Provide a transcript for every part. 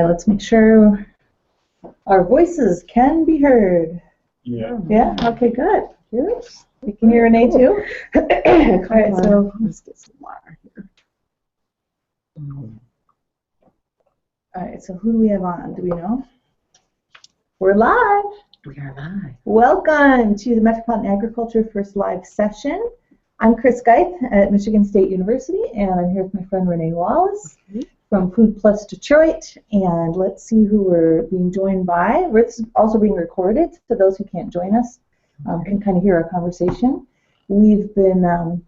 Let's make sure our voices can be heard. Yeah. Yeah? Okay, good. Yes. We can hear Renee too? All right, so let's get some water here. all right, so who do we have on? Do we know? We're live. We are live. Welcome to the Metropolitan Agriculture First Live Session. I'm Chris Geith at Michigan State University, and I'm here with my friend Renee Wallace from Food Plus Detroit. And let's see who we're being joined by. This is also being recorded, so those who can't join us can kind of hear our conversation. We've been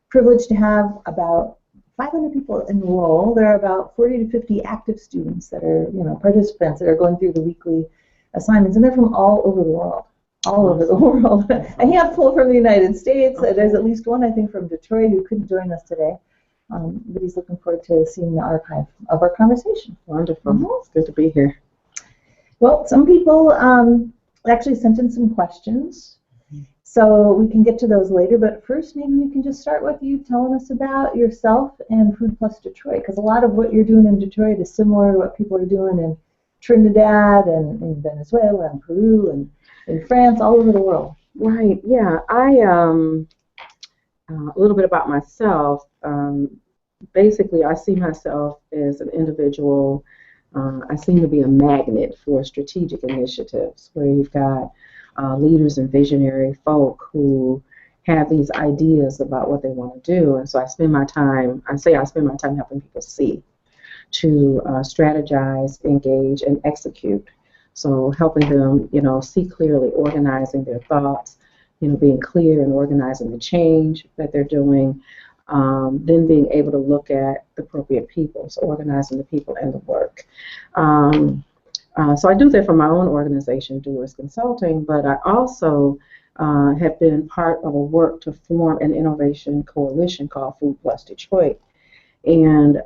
privileged to have about 500 people enroll. There are about 40 to 50 active students that are, participants that are going through the weekly assignments, and they're from all over the world. All over the world. A handful from the United States. There's at least one, I think, from Detroit who couldn't join us today. But he's looking forward to seeing the archive of our conversation. Wonderful. It's good to be here. Well, some people actually sent in some questions, so we can get to those later. But first, maybe we can just start with you telling us about yourself and Food Plus Detroit, because a lot of what you're doing in Detroit is similar to what people are doing in Trinidad and in Venezuela and Peru and in France, all over the world. Right. Yeah. A little bit about myself. Basically, I see myself as an individual. I seem to be a magnet for strategic initiatives where you've got leaders and visionary folk who have these ideas about what they want to do. And so I spend my time helping people see, to strategize, engage, and execute. So helping them, see clearly, organizing their thoughts, being clear and organizing the change that they're doing, then being able to look at the appropriate people, so organizing the people and the work. So I do that for my own organization, Doers Consulting, but I also have been part of a work to form an innovation coalition called Food Plus Detroit. And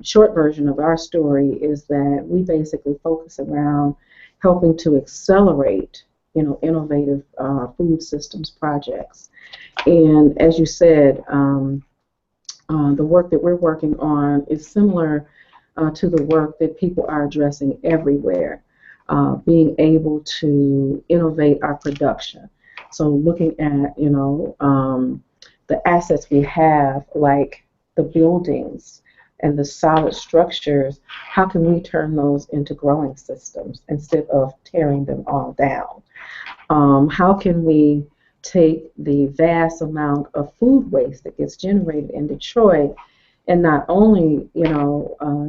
short version of our story is that we basically focus around helping to accelerate, innovative food systems projects. And as you said, the work that we're working on is similar to the work that people are addressing everywhere, being able to innovate our production. So looking at, the assets we have, like the buildings and the solid structures, how can we turn those into growing systems instead of tearing them all down? How can we take the vast amount of food waste that gets generated in Detroit and not only,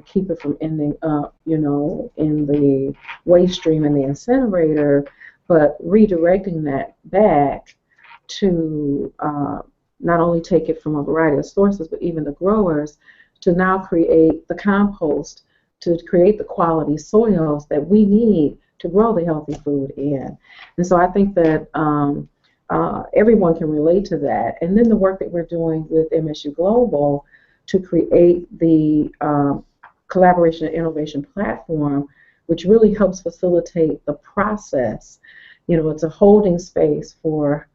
keep it from ending up, in the waste stream in the incinerator, but redirecting that back to not only take it from a variety of sources, but even the growers, to now create the compost, to create the quality soils that we need to grow the healthy food in. And so I think that everyone can relate to that. And then the work that we're doing with MSU Global to create the collaboration and innovation platform, which really helps facilitate the process. It's a holding space for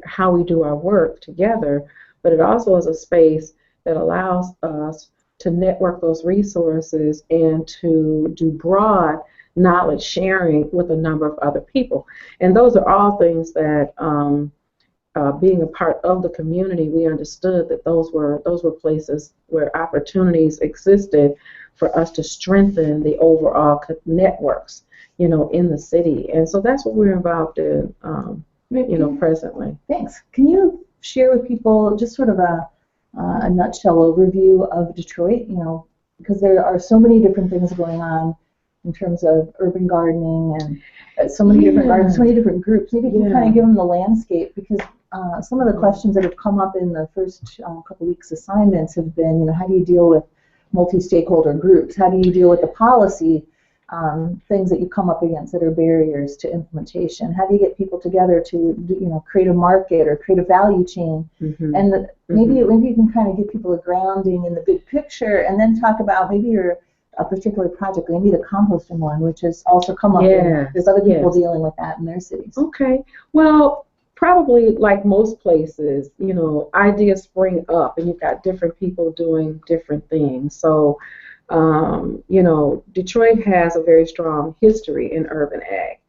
how we do our work together, but it also is a space that allows us to network those resources and to do broad knowledge sharing with a number of other people. And those are all things that, being a part of the community, we understood that those were places where opportunities existed for us to strengthen the overall networks, in the city. And so that's what we're involved in, presently. Thanks. Can you share with people just sort of a nutshell overview of Detroit? Because there are so many different things going on in terms of urban gardening and so many different gardens, so many different groups. Maybe you can kind of give them the landscape, because some of the questions that have come up in the first couple weeks assignments have been, how do you deal with multi-stakeholder groups? How do you deal with the policy things that you come up against that are barriers to implementation? How do you get people together to create a market or create a value chain? And maybe you can kind of give people a grounding in the big picture, and then talk about maybe a particular project, maybe the composting one, which has also come up. There's other people dealing with that in their cities. Okay. Well, probably like most places, ideas spring up and you've got different people doing different things. So Detroit has a very strong history in urban ag.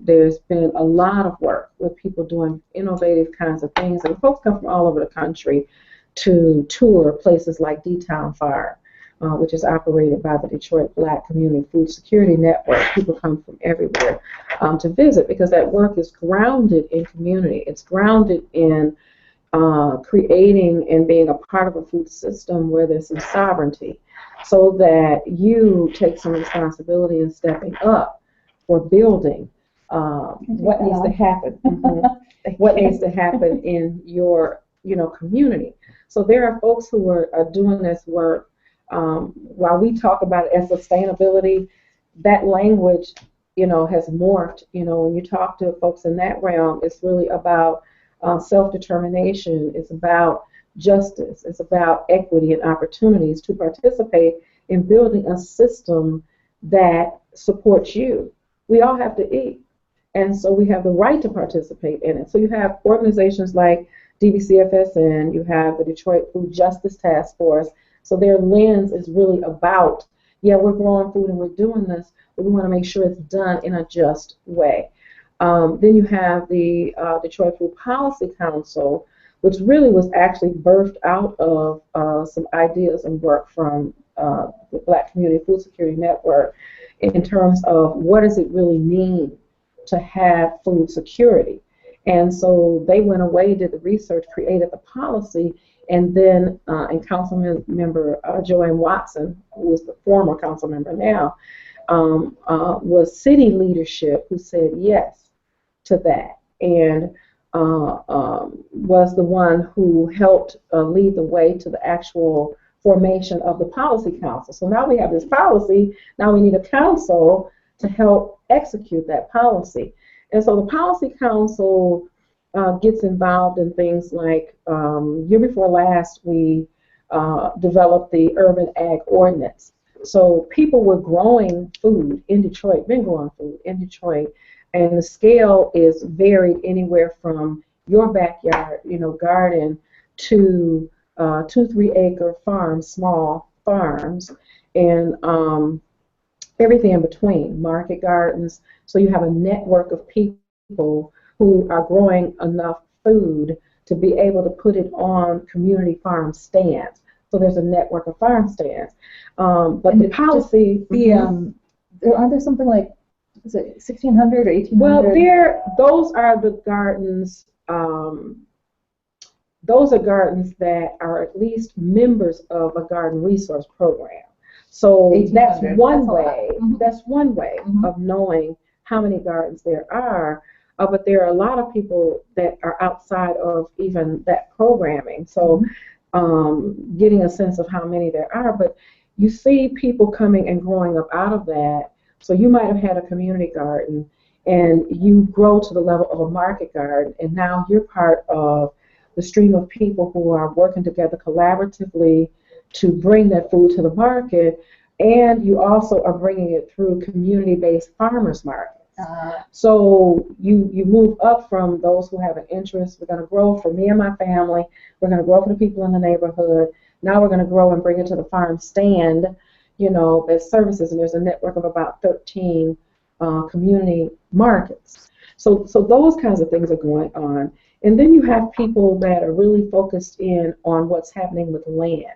There's been a lot of work with people doing innovative kinds of things, and folks come from all over the country to tour places like D-Town Farm, which is operated by the Detroit Black Community Food Security Network. People come from everywhere to visit because that work is grounded in community. It's grounded in creating and being a part of a food system where there's some sovereignty, so that you take some responsibility in stepping up for building what needs to happen. What needs to happen in your community. So there are folks who are doing this work. While we talk about it as sustainability, that language has morphed. When you talk to folks in that realm, it's really about self-determination. It's about justice. It's about equity and opportunities to participate in building a system that supports you. We all have to eat, and so we have the right to participate in it. So you have organizations like DBCFS, and you have the Detroit Food Justice Task Force. So their lens is really about, yeah, we're growing food and we're doing this, but we want to make sure it's done in a just way. Then you have the Detroit Food Policy Council, which really was actually birthed out of some ideas and work from the Black Community Food Security Network in terms of what does it really mean to have food security. And so they went away, did the research, created the policy, and then and Councilman member Joanne Watson, who is the former council member now, was city leadership who said yes to that, and was the one who helped lead the way to the actual formation of the policy council. So now we have this policy, now we need a council to help execute that policy. And so the policy council gets involved in things like, year before last, we developed the urban ag ordinance. So people were growing food in Detroit, been growing food in Detroit, and the scale is varied anywhere from your backyard, garden, to 2-3 acre farms, small farms, and everything in between, market gardens. So you have a network of people who are growing enough food to be able to put it on community farm stands. So there's a network of farm stands. But and the policy, aren't there something like, is it 1,600 or 1,800? Well, those are the gardens. Those are gardens that are at least members of a garden resource program. So that's one way. That's one way of knowing how many gardens there are. But there are a lot of people that are outside of even that programming. So getting a sense of how many there are. But you see people coming and growing up out of that. So you might have had a community garden, and you grow to the level of a market garden, and now you're part of the stream of people who are working together collaboratively to bring that food to the market, and you also are bringing it through community-based farmers markets. So you move up from those who have an interest. We're going to grow for me and my family. We're going to grow for the people in the neighborhood. Now we're going to grow and bring it to the farm stand. There's services, and there's a network of about 13 community markets. So those kinds of things are going on. And then you have people that are really focused in on what's happening with land.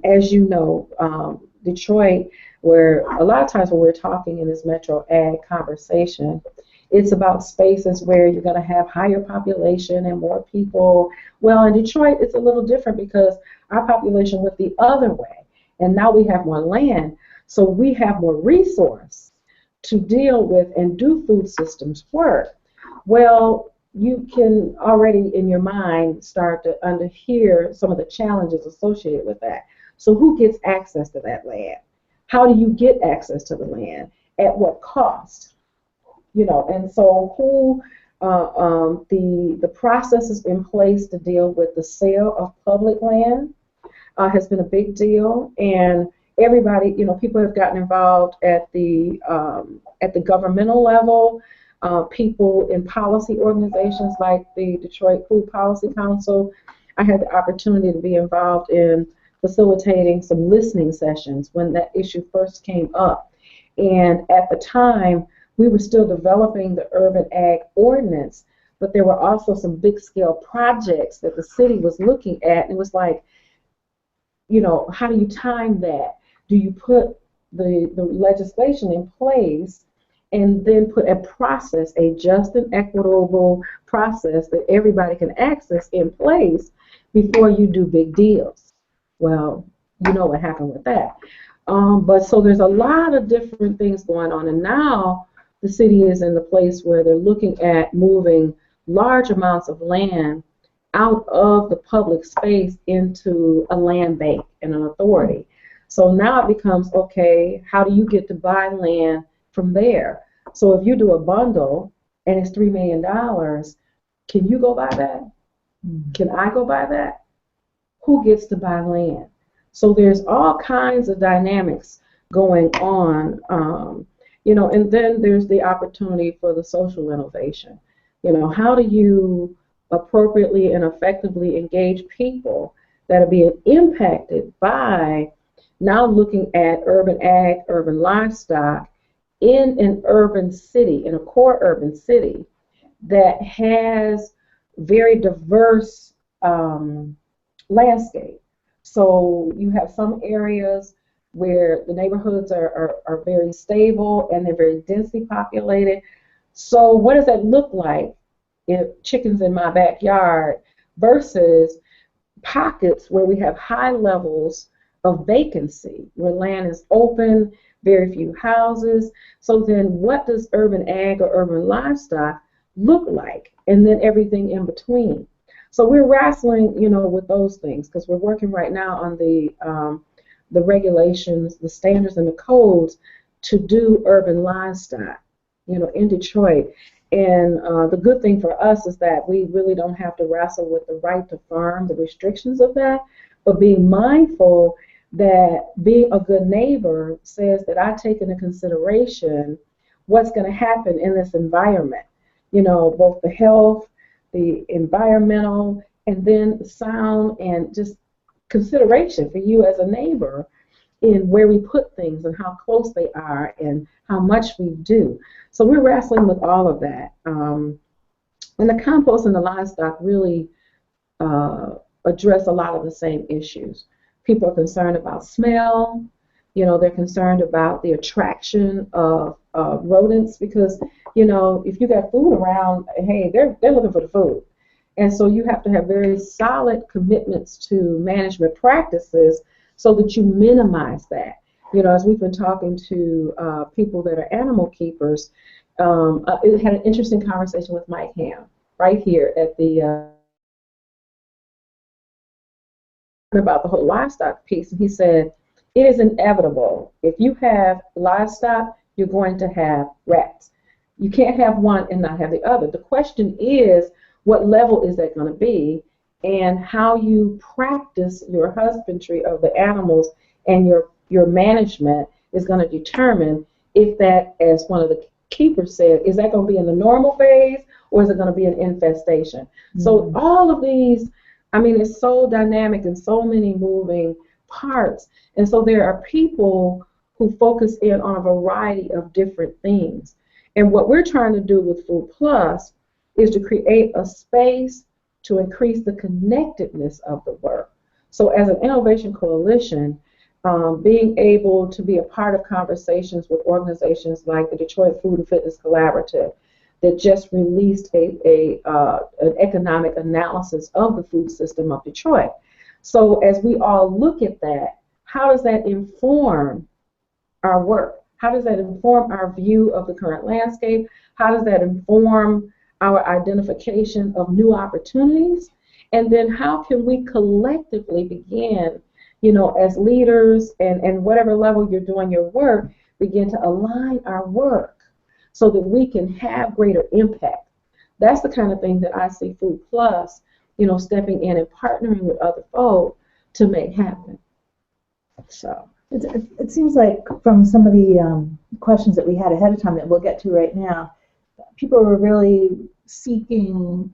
As you know, Detroit, where a lot of times when we're talking in this MetroAg conversation, it's about spaces where you're going to have higher population and more people. Well, in Detroit, it's a little different because our population went the other way, and now we have more land, so we have more resource to deal with and do food systems work. Well, you can already in your mind start to hear some of the challenges associated with that. So who gets access to that land? How do you get access to the land? At what cost? And so who, the processes in place to deal with the sale of public land has been a big deal, and everybody, people have gotten involved at the governmental level. People in policy organizations like the Detroit Food Policy Council. I had the opportunity to be involved in facilitating some listening sessions when that issue first came up. And at the time, we were still developing the urban ag ordinance, but there were also some big scale projects that the city was looking at. And it was like, how do you time that? Do you put the legislation in place and then put a process, a just and equitable process that everybody can access in place before you do big deals? Well, you know what happened with that. But so there's a lot of different things going on, and now the city is in the place where they're looking at moving large amounts of land out of the public space into a land bank and an authority. So now it becomes, okay, how do you get to buy land from there? So if you do a bundle and it's $3 million, can you go buy that? Can I go buy that? Who gets to buy land? So there's all kinds of dynamics going on, and then there's the opportunity for the social innovation. How do you appropriately and effectively engage people that are being impacted by now looking at urban ag, urban livestock in an urban city, in a core urban city that has very diverse landscape. So you have some areas where the neighborhoods are very stable and they're very densely populated. So what does that look like if chickens in my backyard versus pockets where we have high levels of vacancy, where land is open, very few houses? So then what does urban ag or urban livestock look like? And then everything in between. So we're wrestling, with those things because we're working right now on the regulations, the standards, and the codes to do urban livestock, in Detroit. And the good thing for us is that we really don't have to wrestle with the right to farm, the restrictions of that, but being mindful that being a good neighbor says that I take into consideration what's going to happen in this environment, both the health, the environmental, and then the sound and just consideration for you as a neighbor in where we put things and how close they are and how much we do. So we're wrestling with all of that. And the compost and the livestock really address a lot of the same issues. People are concerned about smell. They're concerned about the attraction of rodents because, if you got food around, hey, they're looking for the food. And so you have to have very solid commitments to management practices so that you minimize that. As we've been talking to people that are animal keepers, it had an interesting conversation with Mike Ham right here at the about the whole livestock piece, and he said it is inevitable. If you have livestock, you're going to have rats. You can't have one and not have the other. The question is, what level is that going to be, and how you practice your husbandry of the animals and your management is going to determine if that, as one of the keepers said, is that going to be in the normal phase or is it going to be an infestation? Mm-hmm. So all of these, it's so dynamic and so many moving parts. And so there are people who focus in on a variety of different things. And what we're trying to do with Food Plus is to create a space to increase the connectedness of the work. So as an innovation coalition, being able to be a part of conversations with organizations like the Detroit Food and Fitness Collaborative that just released an economic analysis of the food system of Detroit. So as we all look at that, how does that inform our work? How does that inform our view of the current landscape? How does that inform our identification of new opportunities? And then how can we collectively begin, as leaders and whatever level you're doing your work, begin to align our work so that we can have greater impact? That's the kind of thing that I see Food Plus, stepping in and partnering with other folk to make happen. So it seems like from some of the questions that we had ahead of time that we'll get to right now, people were really seeking,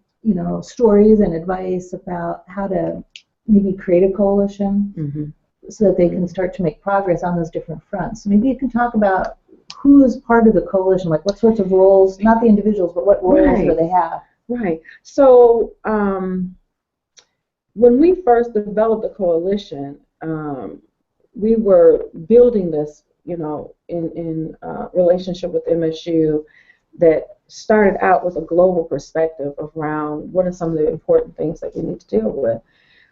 stories and advice about how to maybe create a coalition. Mm-hmm. so that they can start to make progress on those different fronts. So maybe you can talk about who is part of the coalition, like what sorts of roles, not the individuals, but what roles do they have? Right. So when we first developed the coalition, we were building this, in relationship with MSU that started out with a global perspective around what are some of the important things that we need to deal with.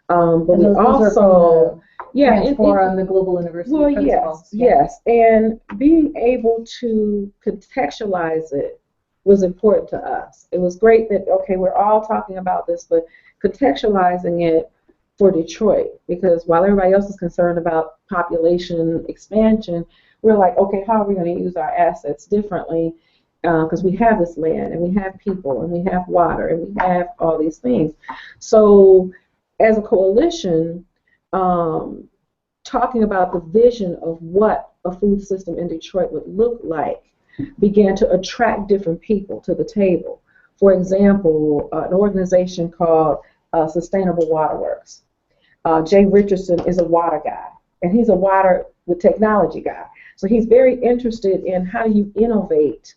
But and we also, transform the global university principles. Yes, and being able to contextualize it was important to us. It was great that, okay, we're all talking about this, but contextualizing it for Detroit, because while everybody else is concerned about population expansion, we're like, okay, how are we going to use our assets differently? Because we have this land, and we have people, and we have water, and we have all these things. So as a coalition, talking about the vision of what a food system in Detroit would look like began to attract different people to the table. For example, an organization called Sustainable Waterworks. Jay Richardson is a water guy, and he's a water with technology guy. So he's very interested in how you innovate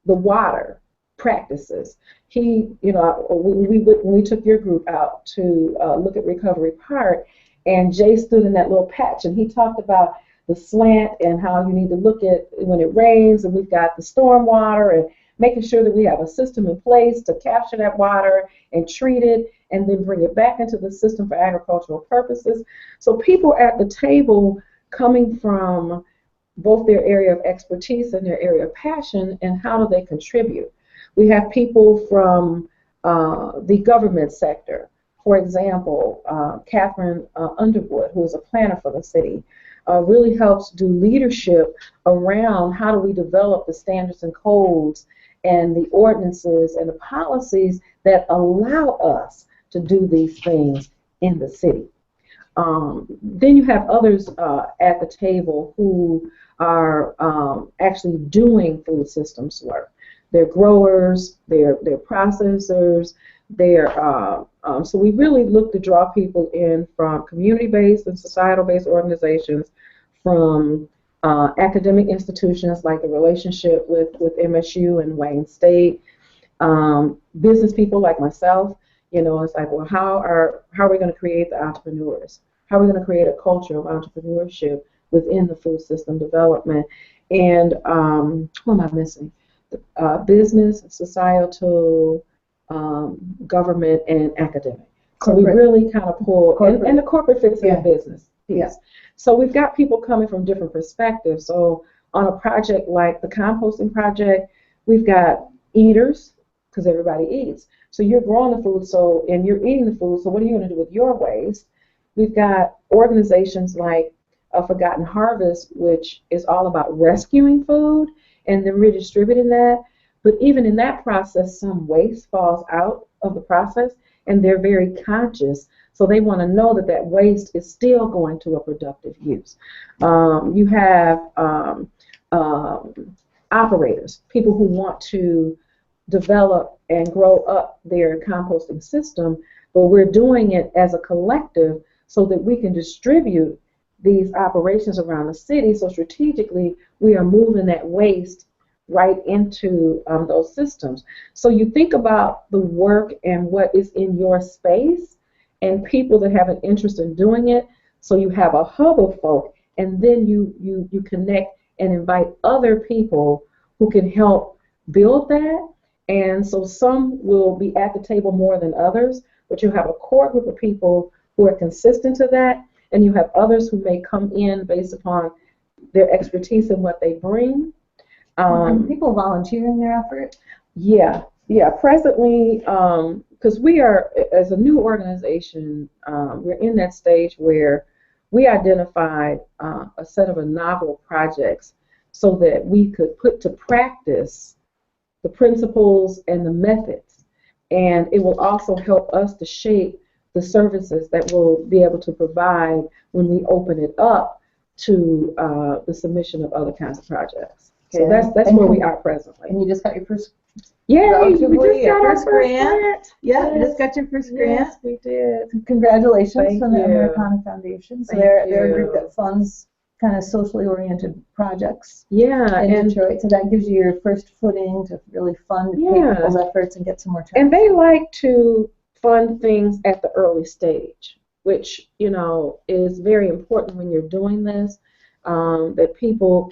the water practices. When we took your group out to look at Recovery Park, and Jay stood in that little patch, and he talked about the slant and how you need to look at when it rains, and we've got the storm water, and making sure that we have a system in place to capture that water and treat it and then bring it back into the system for agricultural purposes. So people at the table coming from both their area of expertise and their area of passion, and how do they contribute. We have people from the government sector. For example, Catherine Underwood, who is a planner for the city, really helps do leadership around how do we develop the standards and codes and the ordinances and the policies that allow us to do these things in the city. Then you have others at the table who are actually doing food systems work. They're growers, they're processors, so we really look to draw people in from community-based and societal-based organizations, from academic institutions like the relationship with MSU and Wayne State, business people like myself. It's like, well, how are we going to create the entrepreneurs? How are we going to create a culture of entrepreneurship within the food system development? And what am I missing? Business, societal, government, and academic. So we really kind of pull, and the corporate fits in the business piece. Yeah. So we've got people coming from different perspectives. So on a project like the composting project, we've got eaters, because everybody eats. So you're growing the food, and you're eating the food, so what are you going to do with your waste? We've got organizations like Forgotten Harvest, which is all about rescuing food and then redistributing that. But even in that process, some waste falls out of the process, and they're very conscious. So they want to know that waste is still going to a productive use. You have operators, people who want to develop and grow up their composting system, but we're doing it as a collective so that we can distribute these operations around the city. So strategically, we are moving that waste right into those systems. So you think about the work and what is in your space and people that have an interest in doing it. So you have a hub of folk, and then you connect and invite other people who can help build that. And so some will be at the table more than others, but you have a core group of people who are consistent to that, and you have others who may come in based upon their expertise and what they bring. And people volunteering their effort? Yeah. Presently, because we are, as a new organization, we're in that stage where we identified a set of inaugural projects so that we could put to practice the principles and the methods. And it will also help us to shape the services that we'll be able to provide when we open it up to the submission of other kinds of projects. Okay, that's where we are presently. And you just got your first Yay, we just relatively got our first first grant. Yeah, you Yes. just got your first Yes, grant. we did. Congratulations Thank from the you. Americana Foundation. So Thank they're a group you. that funds kind of socially oriented projects Yeah, in and Detroit. So that gives you your first footing to really fund pay yeah, people's efforts and get some more and traction. they like to fund things at the early stage, which, is very important when you're doing this, that people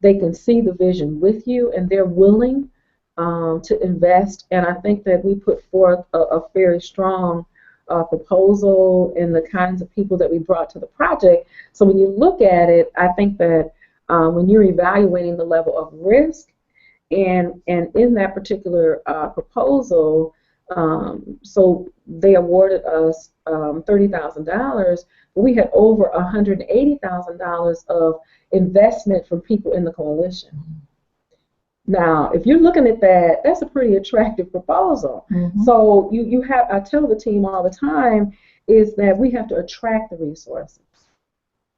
they can see the vision with you and they're willing to invest. And I think that we put forth a very strong proposal and the kinds of people that we brought to the project. So when you look at it, I think that when you're evaluating the level of risk, and in that particular proposal, so they awarded us $30,000, but we had over $180,000 of investment from people in the coalition. Now, if you're looking at that, that's a pretty attractive proposal. Mm-hmm. So you have, I tell the team all the time, is that we have to attract the resources.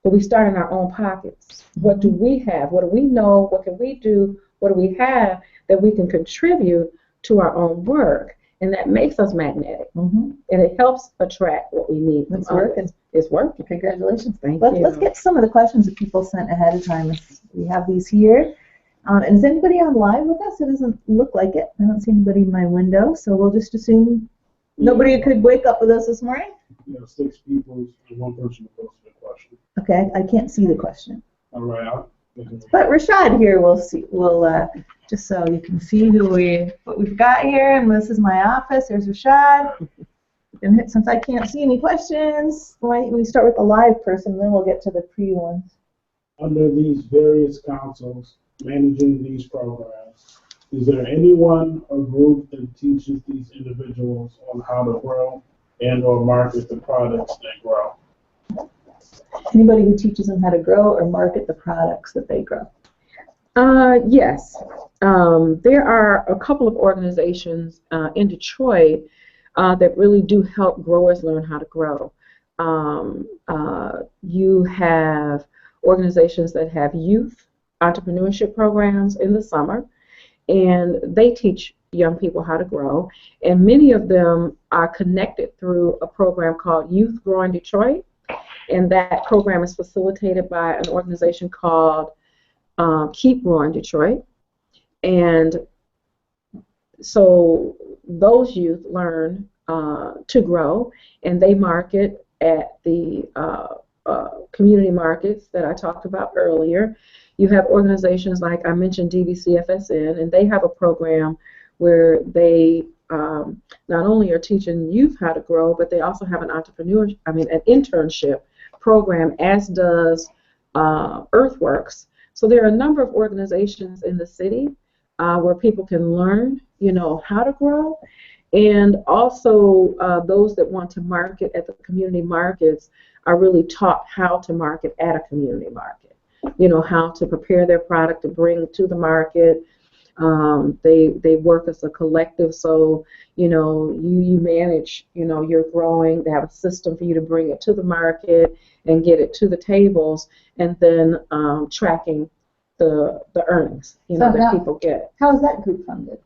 But we start in our own pockets. What do we have? What do we know? What can we do? What do we have that we can contribute to our own work? And that makes us magnetic. Mm-hmm. And it helps attract what we need. It's working. It's working. Congratulations. Thank you. Let's get some of the questions that people sent ahead of time. We have these here. And is anybody on live with us? It doesn't look like it. I don't see anybody in my window, so we'll just assume nobody could wake up with us this morning. 6 people and 1 person posted a question. Okay, I can't see the question. All right. But Rashad here, we'll see. We'll just so you can see what we've got here. And this is my office. There's Rashad. And since I can't see any questions, why don't we start with the live person, then we'll get to the pre ones. Under these various councils managing these programs, is there anyone or group that teaches these individuals on how to grow and/or market the products they grow? Anybody who teaches them how to grow or market the products that they grow? Yes. There are a couple of organizations in Detroit that really do help growers learn how to grow. You have organizations that have youth entrepreneurship programs in the summer, and they teach young people how to grow. And many of them are connected through a program called Youth Growing Detroit. And that program is facilitated by an organization called Keep Growing Detroit. And so those youth learn to grow, and they market at the community markets that I talked about earlier. You have organizations like I mentioned DVCFSN, and they have a program where they not only are teaching youth how to grow, but they also have an internship program, as does Earthworks. So there are a number of organizations in the city where people can learn, how to grow, and also those that want to market at the community markets are really taught how to market at a community market. How to prepare their product to bring to the market. They work as a collective, so you manage your growing. They have a system for you to bring it to the market and get it to the tables, and then tracking the earnings that people get. How is that group funded?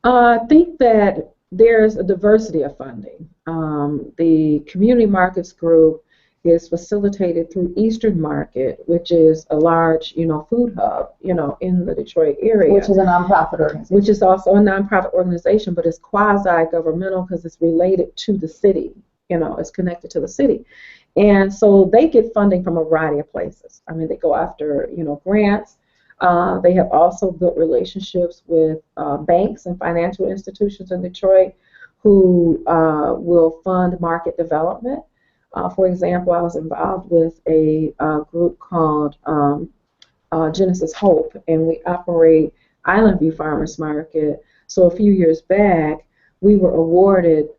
I think that there's a diversity of funding. The community markets group is facilitated through Eastern Market, which is a large, food hub, in the Detroit area. Which is a nonprofit organization. Which is also a nonprofit organization, but it's quasi-governmental because it's related to the city. It's connected to the city. And so they get funding from a variety of places. I mean, they go after, grants. They have also built relationships with banks and financial institutions in Detroit who will fund market development. For example, I was involved with a group called Genesis Hope, and we operate Island View Farmers Market. So a few years back, we were awarded,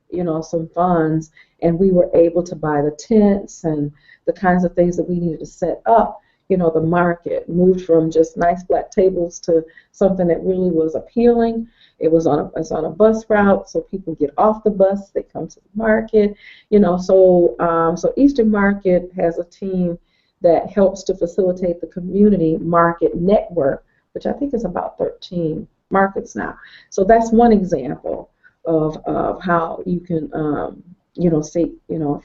some funds, and we were able to buy the tents and the kinds of things that we needed to set up. The market moved from just nice flat tables to something that really was appealing. It's on a bus route, so people get off the bus, they come to the market. So Eastern Market has a team that helps to facilitate the community market network, which I think is about 13 markets now. So that's one example of how you can, seek,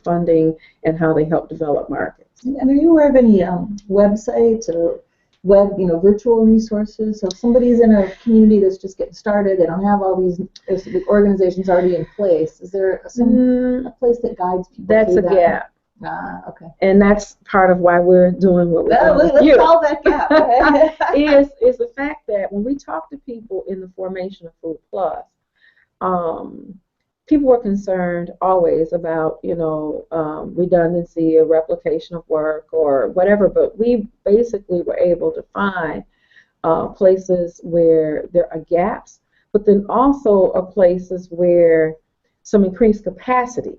funding and how they help develop markets. And are you aware of any websites or web, virtual resources? So if somebody's in a community that's just getting started, they don't have all these organizations already in place. Is there a place that guides people? That's a gap. Okay. And that's part of why we're doing what we're doing. Let's solve that gap. is the fact that when we talk to people in the formation of Food Plus, people were concerned always about, redundancy or replication of work or whatever, but we basically were able to find places where there are gaps, but then also places where some increased capacity.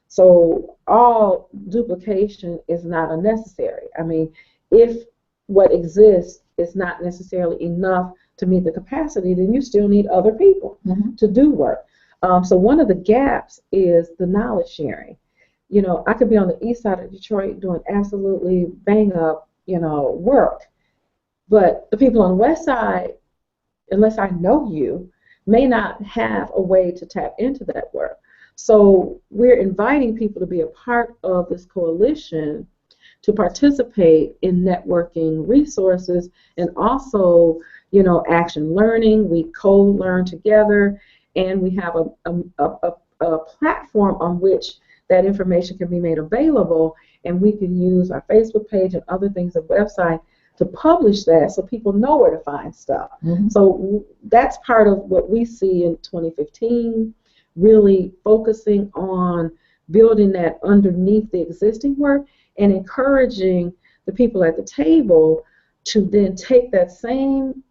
So all duplication is not unnecessary. I mean, if what exists is not necessarily enough to meet the capacity, then you still need other people to do work. So one of the gaps is the knowledge sharing. I could be on the east side of Detroit doing absolutely bang up, work, but the people on the west side, unless I know you, may not have a way to tap into that work. So we're inviting people to be a part of this coalition to participate in networking resources and also, action learning. We co-learn together, and we have a platform on which that information can be made available, and we can use our Facebook page and other things, a website, to publish that so people know where to find stuff. So that's part of what we see in 2015. Really focusing on building that underneath the existing work and encouraging the people at the table to then take that same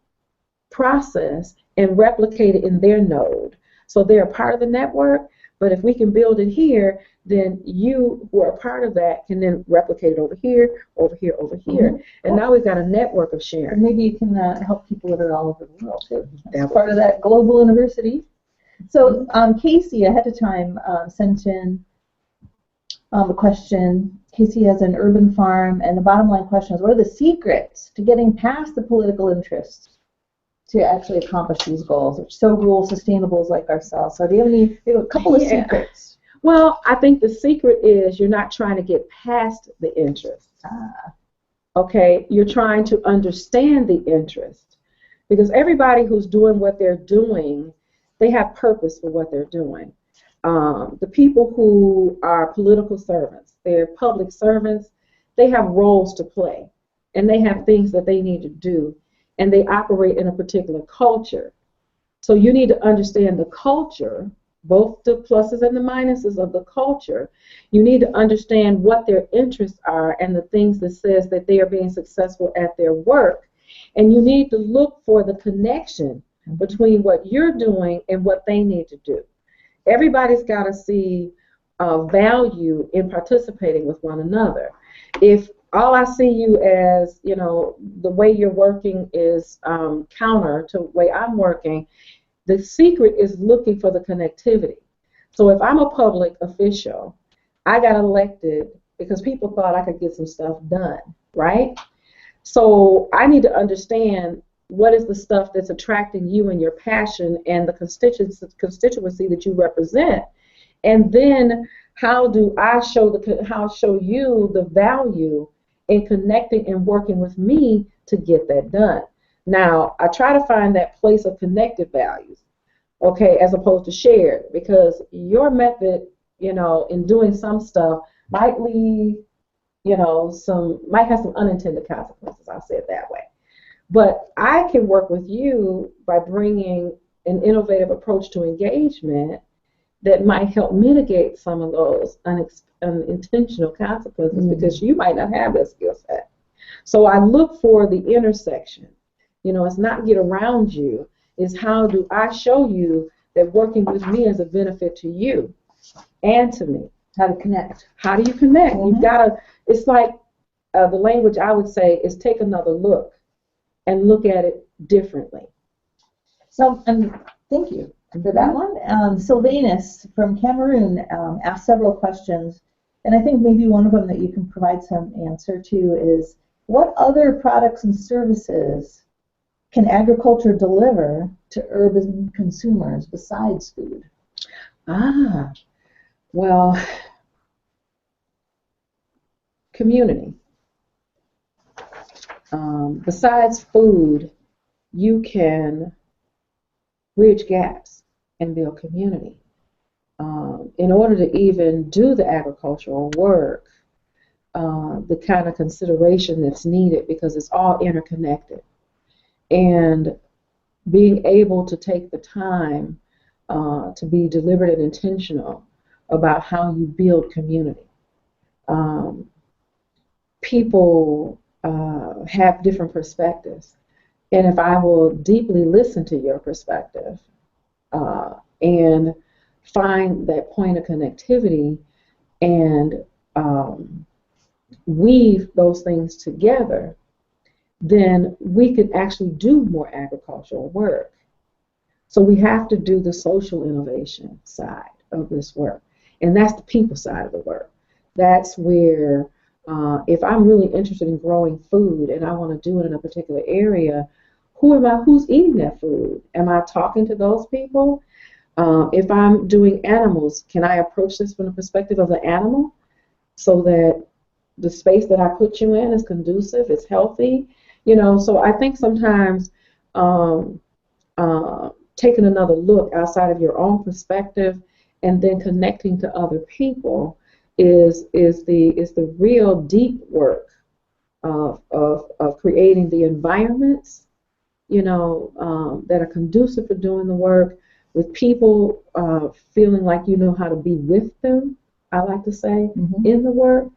process and replicate it in their node. So they're a part of the network, but if we can build it here, then you who are a part of that can then replicate it over here, over here, over here. And now we've got a network of sharing. And maybe you can help people that are all over the world too. That's part of that global university. So Casey, ahead of time, sent in a question. Casey has an urban farm, and the bottom line question is, what are the secrets to getting past the political interests to actually accomplish these goals, which so rural sustainables like ourselves? So do you have a couple of secrets? Well, I think the secret is you're not trying to get past the interest. Okay, you're trying to understand the interest, because everybody who's doing what they're doing, they have purpose for what they're doing. The people who are political servants, they're public servants, they have roles to play, and they have things that they need to do, and they operate in a particular culture. So you need to understand the culture, both the pluses and the minuses of the culture. You need to understand what their interests are and the things that says that they are being successful at their work. And you need to look for the connection between what you're doing and what they need to do. Everybody's got to see value in participating with one another. If all I see you as, the way you're working is counter to the way I'm working, the secret is looking for the connectivity. So if I'm a public official, I got elected because people thought I could get some stuff done, right? So I need to understand what is the stuff that's attracting you and your passion and the constituency that you represent, and then how do I show you the value in connecting and working with me to get that done. Now, I try to find that place of connected values, okay, as opposed to shared, because your method, in doing some stuff might leave, might have some unintended consequences. I'll say it that way. But I can work with you by bringing an innovative approach to engagement that might help mitigate some of those unintentional consequences, because you might not have that skill set. So I look for the intersection. It's not get around you. It's how do I show you that working with me is a benefit to you and to me. How to connect. How do you connect? You've got to, it's like the language I would say is take another look and look at it differently. So, thank you for that one. Sylvanus from Cameroon asked several questions, and I think maybe one of them that you can provide some answer to is, what other products and services can agriculture deliver to urban consumers besides food? Well, community. Besides food, you can bridge gaps and build community. In order to even do the agricultural work, the kind of consideration that's needed, because it's all interconnected, and being able to take the time to be deliberate and intentional about how you build community. People have different perspectives, and if I will deeply listen to your perspective and find that point of connectivity and weave those things together, then we could actually do more agricultural work. So we have to do the social innovation side of this work, and that's the people side of the work. That's where if I'm really interested in growing food and I want to do it in a particular area, who's eating that food? Am I talking to those people? If I'm doing animals, can I approach this from the perspective of the animal so that the space that I put you in is conducive, it's healthy? So I think sometimes taking another look outside of your own perspective and then connecting to other people is the real deep work of creating the environments, that are conducive for doing the work, with people feeling like you know how to be with them, I like to say, in the work.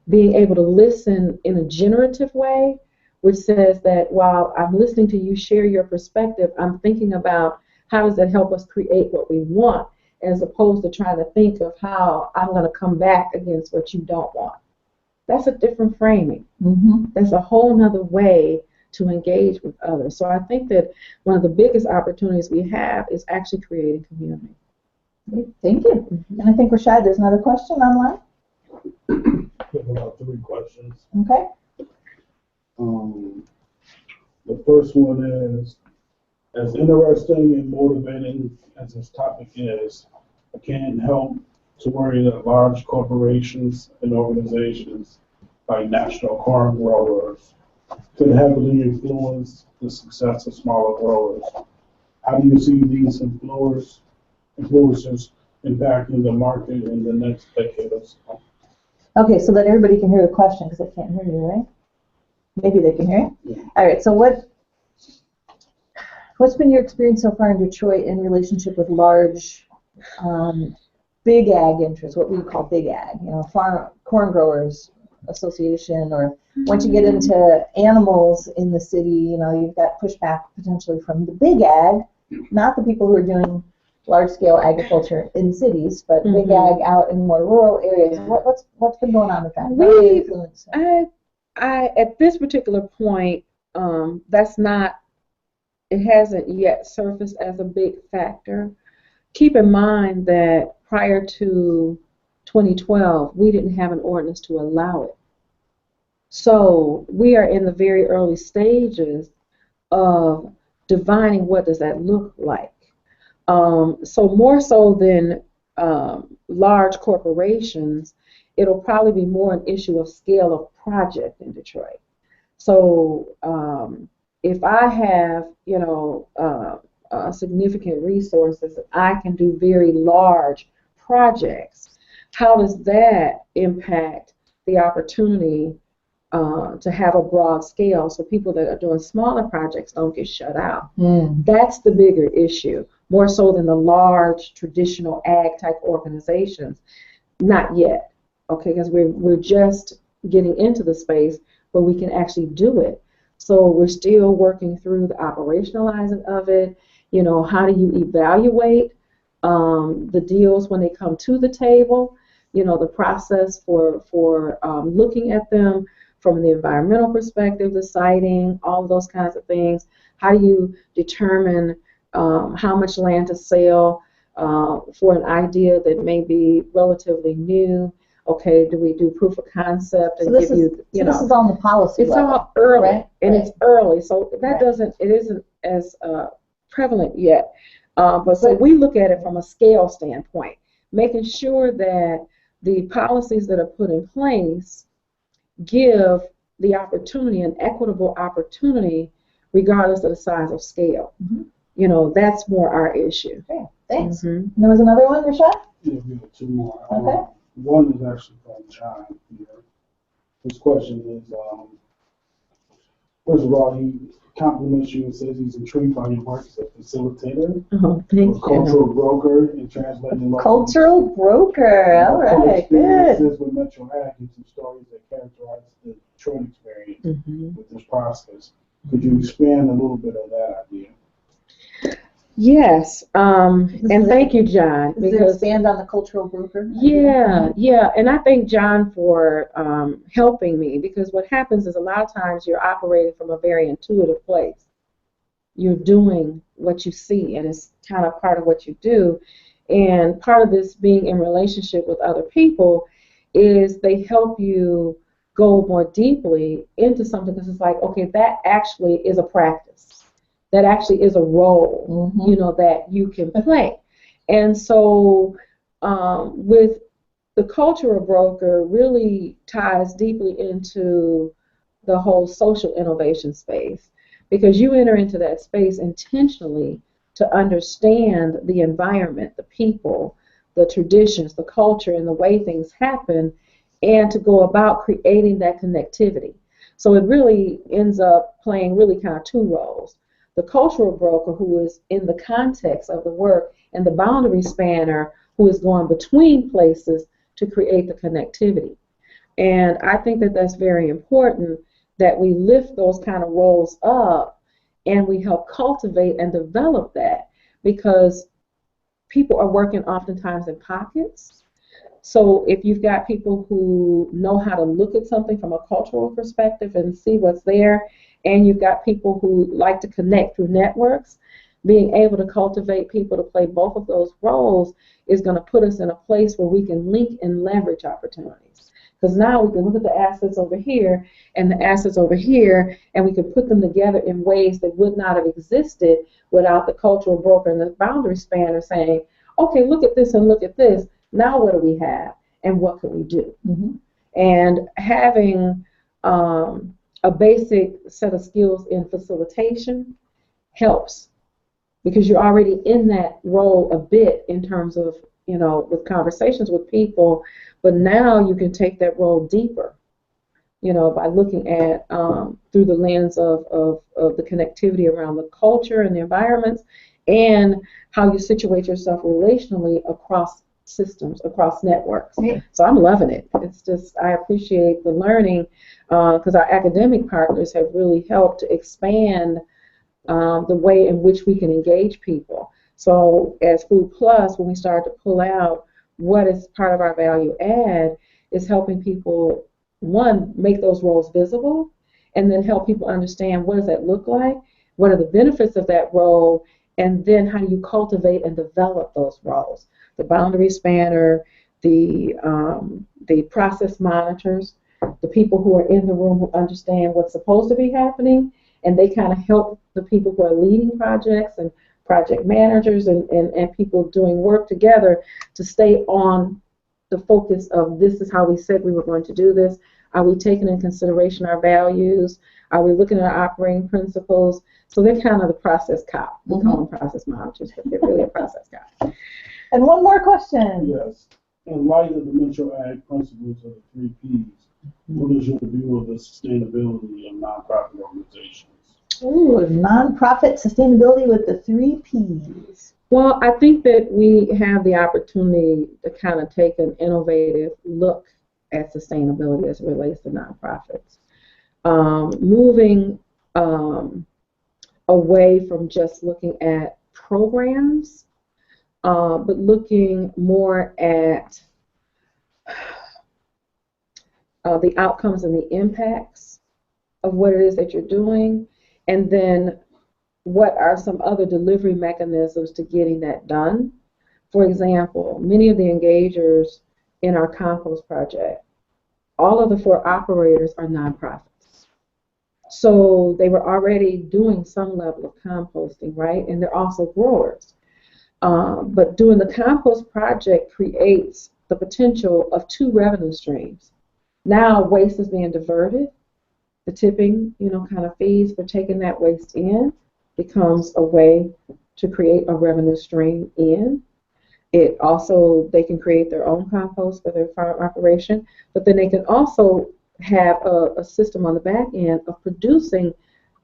Being able to listen in a generative way, which says that while I'm listening to you share your perspective, I'm thinking about how does that help us create what we want, as opposed to trying to think of how I'm going to come back against what you don't want. That's a different framing. That's a whole nother way to engage with others. So I think that one of the biggest opportunities we have is actually creating community. Thank you. And I think, Rashad, there's another question online. We have about 3 questions. Okay. The first one is, as interesting and motivating as this topic is, I can't help to worry that large corporations and organizations like national corn growers could heavily influence the success of smaller growers. How do you see these influencers impacting the market in the next decade or so? Okay, so that everybody can hear the question, because they can't hear you, right? Maybe they can hear you? Yeah. All right, so what's been your experience so far in Detroit in relationship with large big ag interests, what we call big ag, farm corn growers association, or once you get into animals in the city, you've got pushback potentially from the big ag, not the people who are doing large-scale agriculture in cities, but big ag out in more rural areas. What's been going on with that? I at this particular point, that's not. It hasn't yet surfaced as a big factor. Keep in mind that prior to 2012, we didn't have an ordinance to allow it. So we are in the very early stages of defining what does that look like. So more so than large corporations, it'll probably be more an issue of scale of project in Detroit. So if I have, significant resources, I can do very large projects. How does that impact the opportunity to have a broad scale, so people that are doing smaller projects don't get shut out? That's the bigger issue, more so than the large traditional ag type organizations. Not yet, okay, because we're just getting into the space where we can actually do it. So we're still working through the operationalizing of it. How do you evaluate the deals when they come to the table? The process for looking at them from the environmental perspective, the siting, all of those kinds of things. How do you determine how much land to sell for an idea that may be relatively new? Okay, do we do proof of concept and this is on the policy it's level, all early, right? and it's early, so that Right. it isn't as prevalent yet. But so we look at it from a scale standpoint, making sure that the policies that are put in place give the opportunity, an equitable opportunity, regardless of the size of scale. You know, that's more our issue. Okay, thanks. And there was another one, Rashad? Yeah, we have two more. Okay. One is actually from John here. His question is, first of all, he compliments you and says he's intrigued by your work as a facilitator, Thank a cultural broker, and translating local Cultural broker. All right, experiences good. with MetroAg and some stories that characterize the Detroit experience with this process. Could you expand a little bit on that idea? Yes, and thank you, John. Does it expand on the cultural broker? Yeah, and I thank John for helping me, because what happens is a lot of times you're operating from a very intuitive place. You're doing what you see, and it's kind of part of what you do. And part of this being in relationship with other people is they help you go more deeply into something, because it's like, okay, that actually is a practice. That actually is a role, you know, that you can play. And so with the cultural broker really ties deeply into the whole social innovation space, because you enter into that space intentionally to understand the environment, the people, the traditions, the culture, and the way things happen, and to go about creating that connectivity. So it really ends up playing really kind of two roles. The cultural broker, who is in the context of the work, and the boundary spanner, who is going between places to create the connectivity. And I think that that's very important, that we lift those kind of roles up and we help cultivate and develop that, because people are working oftentimes in pockets. So if you've got people who know how to look at something from a cultural perspective and see what's there, and you've got people who like to connect through networks, being able to cultivate people to play both of those roles is going to put us in a place where we can link and leverage opportunities. Because now we can look at the assets over here and the assets over here, and we can put them together in ways that would not have existed without the cultural broker and the boundary spanner saying, okay, look at this and look at this. Now what do we have, and what can we do? And having a basic set of skills in facilitation helps, because you're already in that role a bit in terms of, you know, with conversations with people, but now you can take that role deeper, you know, by looking at through the lens of the connectivity around the culture and the environments, and how you situate yourself relationally across systems, across networks. So I'm loving it. It's just, I appreciate the learning, because our academic partners have really helped to expand the way in which we can engage people. So as Food Plus, when we start to pull out what is part of our value add, is helping people, one, make those roles visible, and then help people understand what does that look like, what are the benefits of that role, and then how do you cultivate and develop those roles. The boundary spanner, the process monitors, the people who are in the room who understand what's supposed to be happening, and they kind of help the people who are leading projects and project managers and people doing work together to stay on the focus of, this is how we said we were going to do this. Are we taking into consideration our values? Are we looking at our operating principles? So they're kind of the process cop. We call them process monitors, but they're really a process cop. And one more question. Yes. In light of the MetroAg principles of the 3 Ps, what is your view of the sustainability of nonprofit organizations? Ooh, nonprofit sustainability with the 3 Ps. Well, I think that we have the opportunity to kind of take an innovative look at sustainability as it relates to nonprofits. Moving away from just looking at programs, but looking more at the outcomes and the impacts of what it is that you're doing, and then what are some other delivery mechanisms to getting that done. For example, many of the engagers in our compost project, all of the 4 operators are nonprofits. So they were already doing some level of composting, right? And they're also growers. But doing the compost project creates the potential of two revenue streams. Now waste is being diverted. The tipping, kind of fees for taking that waste in becomes a way to create a revenue stream in. It also, they can create their own compost for their farm operation, but then they can also have a system on the back end of producing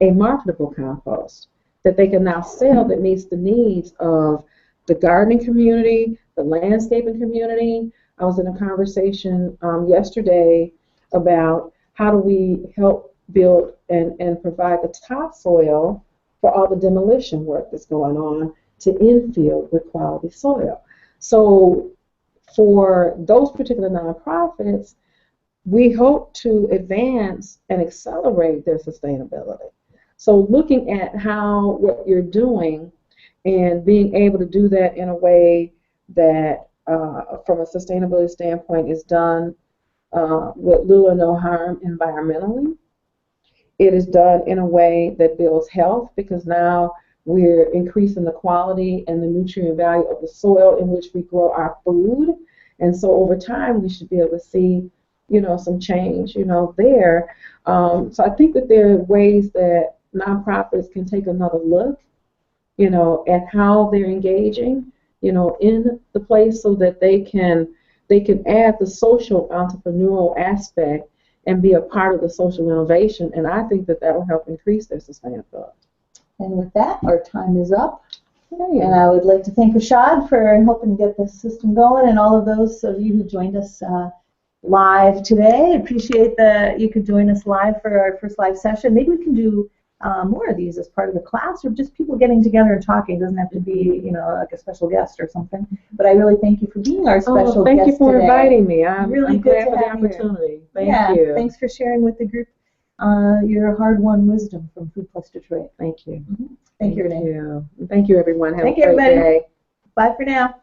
a marketable compost that they can now sell that meets the needs of the gardening community, the landscaping community. I was in a conversation yesterday about how do we help build and provide the topsoil for all the demolition work that's going on to infill with quality soil. So for those particular nonprofits, we hope to advance and accelerate their sustainability. So looking at how what you're doing and being able to do that in a way that from a sustainability standpoint is done with little or no harm environmentally. It is done in a way that builds health because now we're increasing the quality and the nutrient value of the soil in which we grow our food. And so over time, we should be able to see, some change, there. So I think that there are ways that nonprofits can take another look, at how they're engaging, in the place so that they can add the social entrepreneurial aspect and be a part of the social innovation. And I think that that'll help increase their sustainability. And with that, our time is up. And I would like to thank Rashad for helping get this system going and all of those of you who joined us live today. Appreciate that you could join us live for our first live session. Maybe we can do more of these as part of the class or just people getting together and talking. It doesn't have to be, like a special guest or something. But I really thank you for being our special guest today. Thank you for inviting me. I'm really glad good for to the have you. opportunity. Thank you. Thanks for sharing with the group your hard-won wisdom from Food Plus Detroit. Thank you. Thank you, Renee. Thank you, everyone. Have Thank a you, great everybody. day. Bye for now.